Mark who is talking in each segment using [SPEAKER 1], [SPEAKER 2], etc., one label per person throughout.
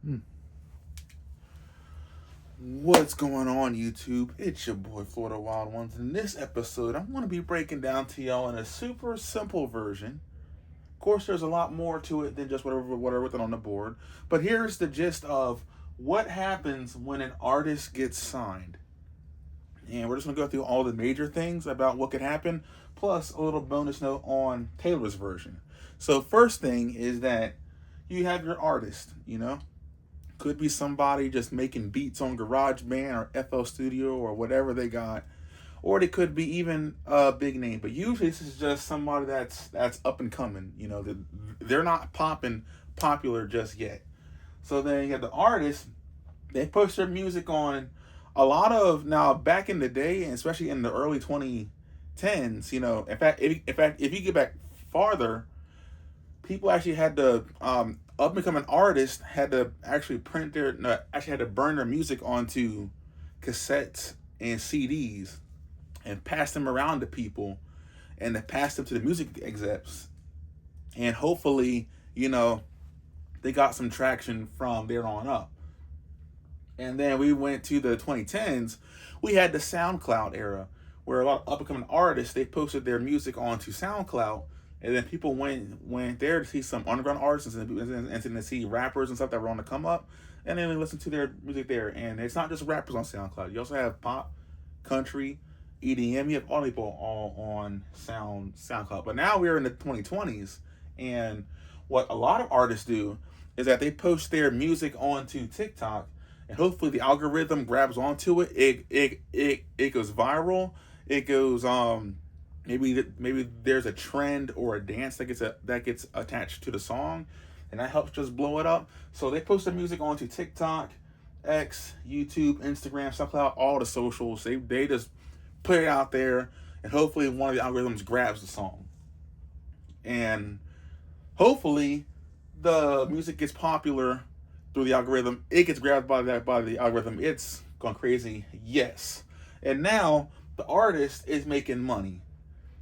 [SPEAKER 1] Hmm. What's going on, YouTube? It's your boy Florida Wild Ones. In this episode, I'm going to be breaking down to y'all in a super simple version. Of course, there's a lot more to it than just whatever written on the board. But here's the gist of what happens when an artist gets signed. And we're just going to go through all the major things about what could happen, plus a little bonus note on Taylor's version. So, first thing is that you have your artist. Could be somebody just making beats on GarageBand or FL Studio or whatever they got, or they could be even a big name. But usually this is just somebody that's up and coming. They're not popular just yet. So then you have the artists. They push their music on a lot of now back in the day, and especially in the early 2010s. In fact, if you get back farther, people actually had to up and coming artists had to actually had to burn their music onto cassettes and CDs and pass them around to people and to pass them to the music execs, and hopefully they got some traction from there on up. And then we went to the 2010s. We had the SoundCloud era, where a lot of up and coming artists, they posted their music onto SoundCloud, and then people went there to see some underground artists and to see rappers and stuff that were on the come up, and then they listen to their music there. And it's not just rappers on SoundCloud. You also have pop, country, EDM. You have all people all on SoundCloud. But now we're in the 2020s, and what a lot of artists do is that they post their music onto TikTok, and hopefully the algorithm grabs onto it. It goes viral. It goes maybe there's a trend or a dance that gets attached to the song, and that helps just blow it up. So they post their music onto TikTok, X, YouTube, Instagram, SoundCloud, all the socials. They just put it out there, and hopefully one of the algorithms grabs the song, and hopefully the music gets popular through the algorithm. It gets grabbed by the algorithm. It's gone crazy. Yes. And now the artist is making money.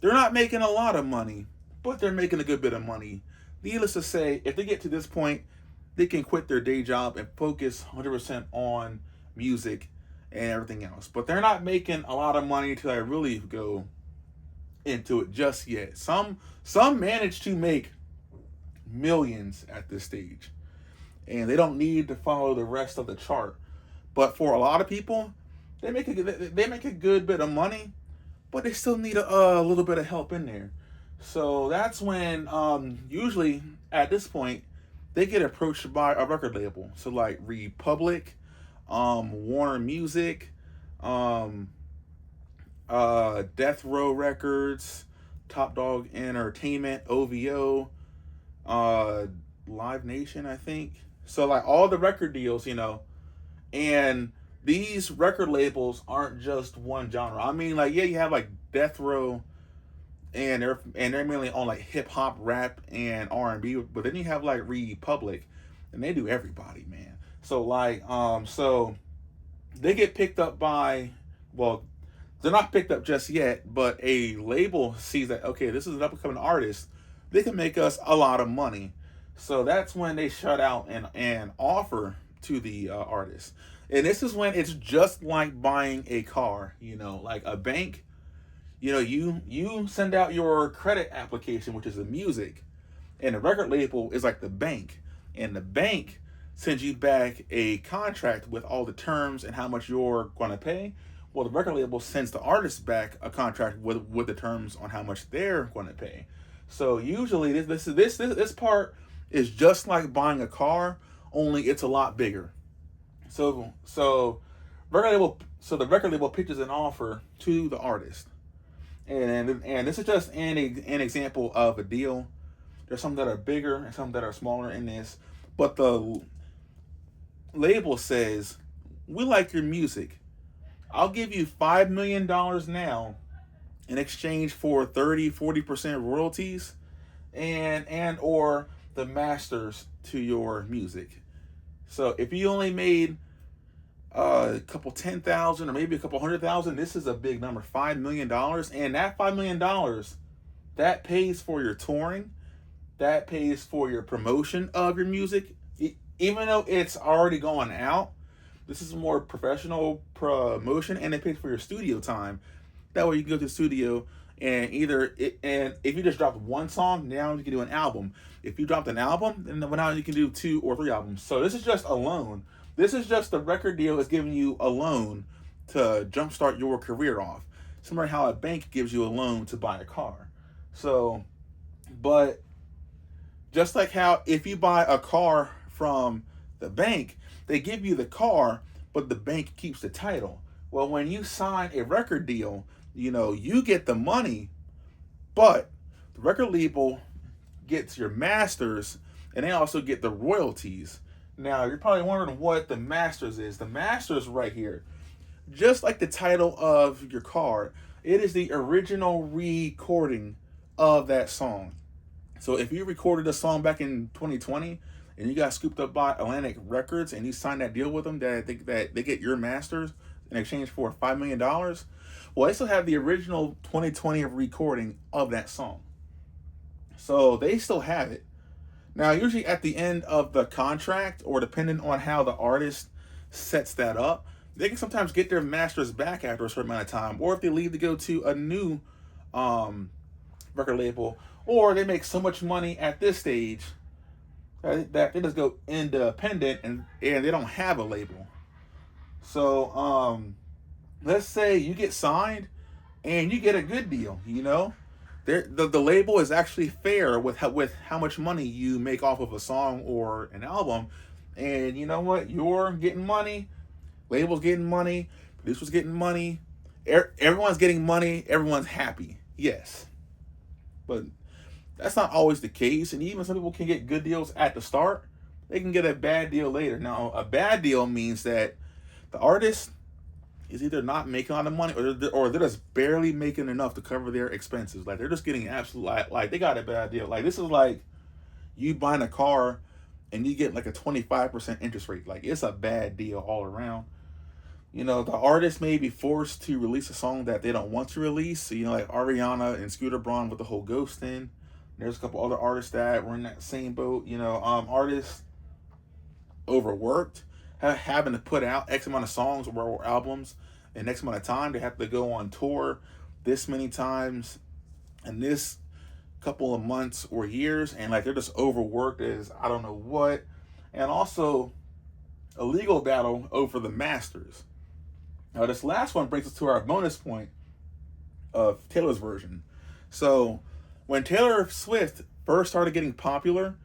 [SPEAKER 1] They're not making a lot of money, but they're making a good bit of money. Needless to say, if they get to this point, they can quit their day job and focus 100% on music and everything else. But they're not making a lot of money until I really go into it just yet. Some manage to make millions at this stage, and they don't need to follow the rest of the chart. But for a lot of people, they make a good bit of money, but they still need a little bit of help in there. So that's when usually at this point they get approached by a record label. So like Republic, Warner Music, Death Row Records, Top Dog Entertainment, OVO, Live Nation, I think. So like all the record deals, and these record labels aren't just one genre. I mean, like, yeah, you have like Death Row, and they're mainly on like hip hop, rap, and R&B. But then you have like Republic, and they do everybody, man. So like, so they get picked up by, well, they're not picked up just yet, but a label sees that, okay, this is an up and coming artist. They can make us a lot of money. So that's when they shut out and offer to the artist. And this is when it's just like buying a car, like a bank. You send out your credit application, which is the music, and the record label is like the bank. And the bank sends you back a contract with all the terms and how much you're going to pay. Well, the record label sends the artist back a contract with the terms on how much they're going to pay. So usually this part is just like buying a car, only it's a lot bigger. So the record label pitches an offer to the artist, and this is just an example of a deal. There's some that are bigger and some that are smaller in this, but the label says, "We like your music. I'll give you $5 million now in exchange for 30-40% royalties and or the masters to your music. So if you only made a couple 10,000 or maybe a couple 100,000, this is a big number, $5 million, and that $5 million that pays for your touring, that pays for your promotion of your music. even though it's already going out, this is more professional promotion, and it pays for your studio time. That way you can go to the studio and and if you just dropped one song, now you can do an album. If you dropped an album, then now you can do 2 or 3 albums. So this is just a loan. This is just the record deal is giving you a loan to jumpstart your career off. Similar to how a bank gives you a loan to buy a car. So, but just like how if you buy a car from the bank, they give you the car, but the bank keeps the title. Well, when you sign a record deal, you get the money, but the record label gets your masters, and they also get the royalties. Now, you're probably wondering what the masters is. The masters right here, just like the title of your car, it is the original recording of that song. So if you recorded a song back in 2020 and you got scooped up by Atlantic Records and you signed that deal with them that they get your masters in exchange for $5 million, well, they still have the original 2020 recording of that song. So they still have it. Now, usually at the end of the contract, or depending on how the artist sets that up, they can sometimes get their masters back after a certain amount of time, or if they leave to go to a new record label, or they make so much money at this stage that they just go independent and they don't have a label. So let's say you get signed and you get a good deal. The label is actually fair with how much money you make off of a song or an album, and you know what? You're getting money, label's getting money, producer's getting money, everyone's getting money, everyone's happy. Yes, but that's not always the case, and even some people can get good deals at the start. They can get a bad deal later. Now, a bad deal means that the artist is either not making a lot of money, or they're just barely making enough to cover their expenses. Like, they're just getting like they got a bad deal. Like, this is like you buying a car and you get like a 25% interest rate. Like, it's a bad deal all around. The artist may be forced to release a song that they don't want to release. So, like Ariana and Scooter Braun with the whole ghosting. There's a couple other artists that were in that same boat. Artists overworked, having to put out X amount of songs or albums in X amount of time. They have to go on tour this many times in this couple of months or years, and like they're just overworked as I don't know what. And also a legal battle over the masters. Now, this last one brings us to our bonus point of Taylor's version. So when Taylor Swift first started getting popular,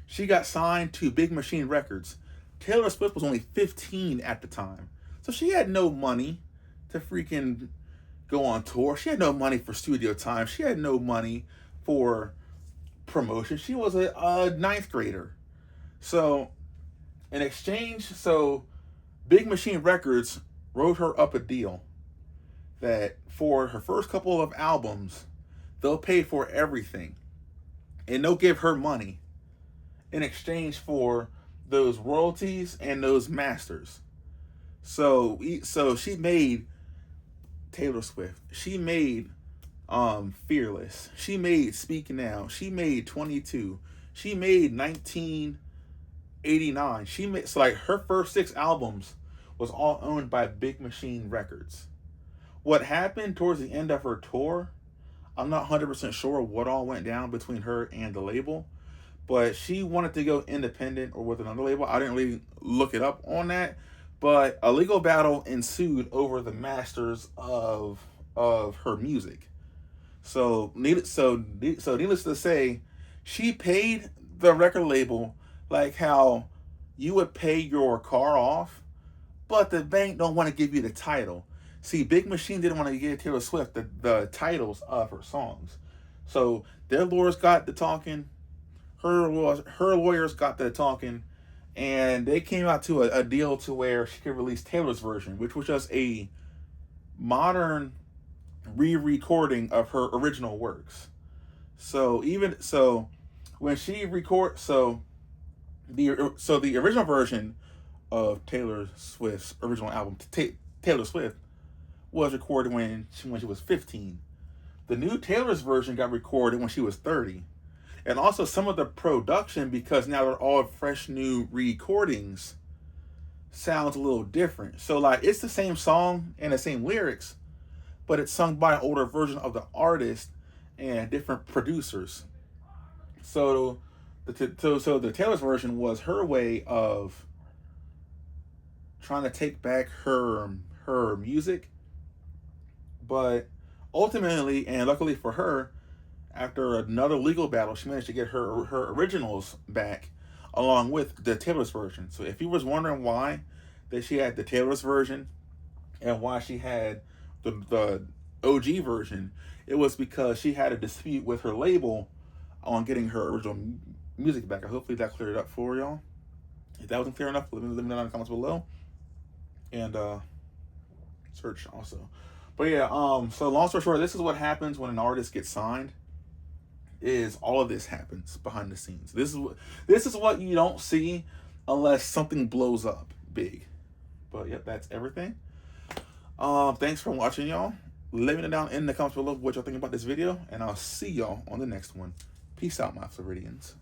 [SPEAKER 1] she got signed to Big Machine Records. Taylor Swift was only 15 at the time. So she had no money to freaking go on tour. She had no money for studio time. She had no money for promotion. She was a ninth grader. So in exchange, Big Machine Records wrote her up a deal that for her first couple of albums, they'll pay for everything, and they'll give her money in exchange for those royalties and those masters. So she made Taylor Swift. She made Fearless. She made Speak Now. She made 22. She made 1989. She made like her first 6 albums was all owned by Big Machine Records. What happened towards the end of her tour, I'm not 100% sure what all went down between her and the label, but she wanted to go independent or with another label. I didn't really look it up on that, but a legal battle ensued over the masters of her music. So needless to say, she paid the record label like how you would pay your car off, but the bank don't want to give you the title. See, Big Machine didn't want to give Taylor Swift the titles of her songs. So their lawyers got the talking, her lawyers got the talking, and they came out to a deal to where she could release Taylor's version, which was just a modern re-recording of her original works. So when she the original version of Taylor Swift's original album, Taylor Swift, was recorded when she was 15. The new Taylor's version got recorded when she was 30. And also some of the production, because now they're all fresh new recordings, sounds a little different. So like it's the same song and the same lyrics, but it's sung by an older version of the artist and different producers. So the Taylor's version was her way of trying to take back her music, but ultimately and luckily for her, after another legal battle, she managed to get her originals back along with the Taylor's version. So if you was wondering why that she had the Taylor's version and why she had the OG version, it was because she had a dispute with her label on getting her original music back. Hopefully that cleared it up for y'all. If that wasn't clear enough, let me know in the comments below. And search also. But yeah, so long story short, this is what happens when an artist gets signed. Is all of this happens behind the scenes. This is what you don't see unless something blows up big. But yep, that's everything. Thanks for watching, y'all. Let me know down in the comments below what y'all think about this video, and I'll see y'all on the next one. Peace out, my Floridians.